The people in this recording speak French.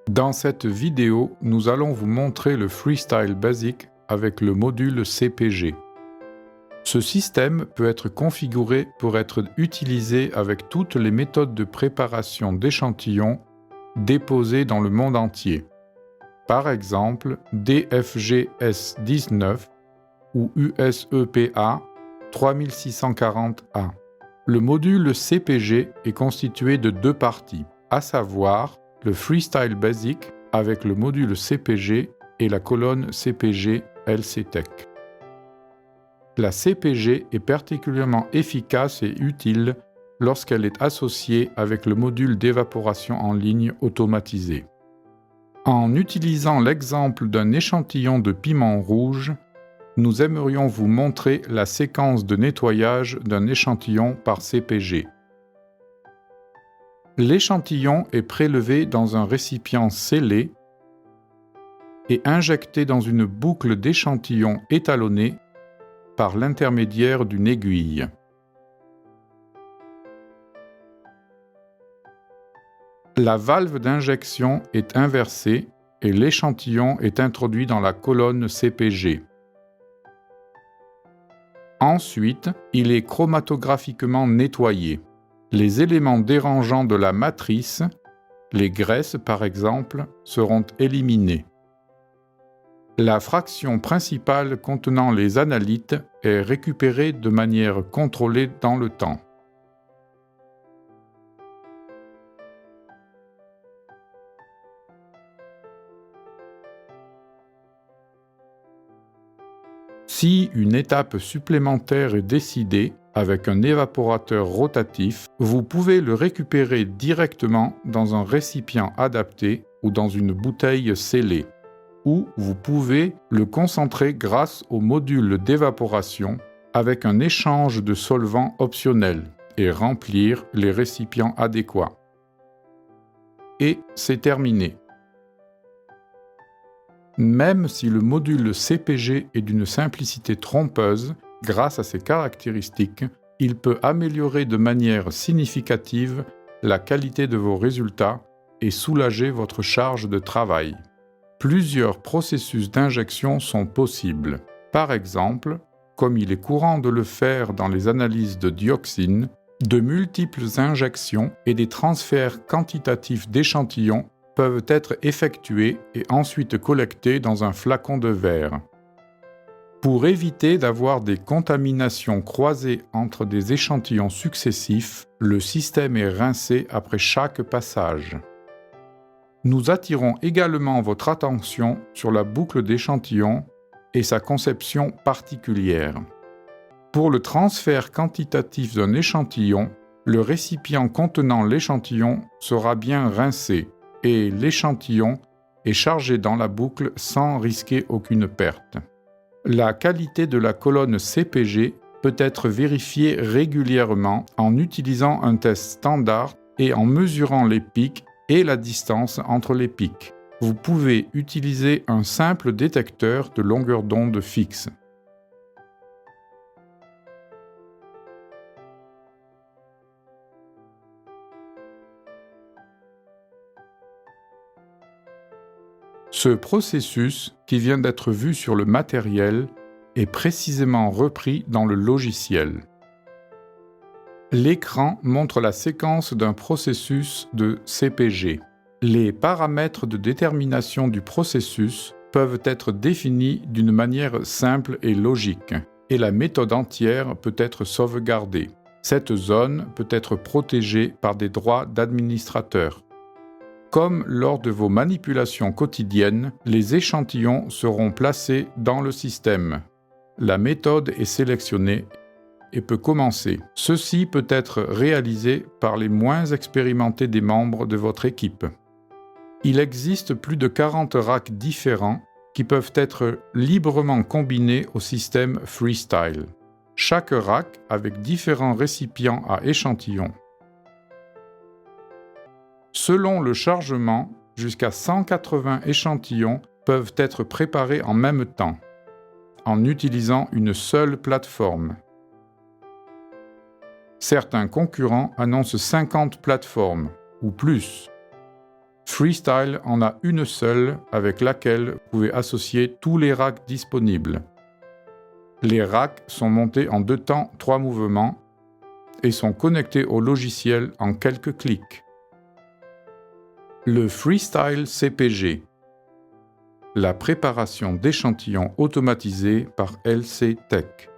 Dans cette vidéo, nous allons vous montrer le Freestyle Basic avec le module CPG. Ce système peut être configuré pour être utilisé avec toutes les méthodes de préparation d'échantillons déposées dans le monde entier. Par exemple, DFGS19 ou USEPA 3640A. Le module CPG est constitué de deux parties, à savoir le Freestyle Basic avec le module CPG et la colonne CPG LCTech. La CPG est particulièrement efficace et utile lorsqu'elle est associée avec le module d'évaporation en ligne automatisé. En utilisant l'exemple d'un échantillon de piment rouge, nous aimerions vous montrer la séquence de nettoyage d'un échantillon par CPG. L'échantillon est prélevé dans un récipient scellé et injecté dans une boucle d'échantillon étalonnée par l'intermédiaire d'une aiguille. La valve d'injection est inversée et l'échantillon est introduit dans la colonne CPG. Ensuite, il est chromatographiquement nettoyé. Les éléments dérangeants de la matrice, les graisses par exemple, seront éliminés. La fraction principale contenant les analytes est récupérée de manière contrôlée dans le temps. Si une étape supplémentaire est décidée, avec un évaporateur rotatif, vous pouvez le récupérer directement dans un récipient adapté ou dans une bouteille scellée, ou vous pouvez le concentrer grâce au module d'évaporation avec un échange de solvants optionnel et remplir les récipients adéquats. Et c'est terminé. Même si le module CPG est d'une simplicité trompeuse, grâce à ses caractéristiques, il peut améliorer de manière significative la qualité de vos résultats et soulager votre charge de travail. Plusieurs processus d'injection sont possibles. Par exemple, comme il est courant de le faire dans les analyses de dioxine, de multiples injections et des transferts quantitatifs d'échantillons peuvent être effectués et ensuite collectés dans un flacon de verre. Pour éviter d'avoir des contaminations croisées entre des échantillons successifs, le système est rincé après chaque passage. Nous attirons également votre attention sur la boucle d'échantillons et sa conception particulière. Pour le transfert quantitatif d'un échantillon, le récipient contenant l'échantillon sera bien rincé et l'échantillon est chargé dans la boucle sans risquer aucune perte. La qualité de la colonne CPG peut être vérifiée régulièrement en utilisant un test standard et en mesurant les pics et la distance entre les pics. Vous pouvez utiliser un simple détecteur de longueur d'onde fixe. Ce processus, qui vient d'être vu sur le matériel, est précisément repris dans le logiciel. L'écran montre la séquence d'un processus de CPG. Les paramètres de détermination du processus peuvent être définis d'une manière simple et logique, et la méthode entière peut être sauvegardée. Cette zone peut être protégée par des droits d'administrateur. Comme lors de vos manipulations quotidiennes, les échantillons seront placés dans le système. La méthode est sélectionnée et peut commencer. Ceci peut être réalisé par les moins expérimentés des membres de votre équipe. Il existe plus de 40 racks différents qui peuvent être librement combinés au système Freestyle. Chaque rack avec différents récipients à échantillons. Selon le chargement, jusqu'à 180 échantillons peuvent être préparés en même temps, en utilisant une seule plateforme. Certains concurrents annoncent 50 plateformes, ou plus. Freestyle en a une seule avec laquelle vous pouvez associer tous les racks disponibles. Les racks sont montés en 2 temps 3 mouvements et sont connectés au logiciel en quelques clics. Le Freestyle CPG. La préparation d'échantillons automatisée par LC Tech.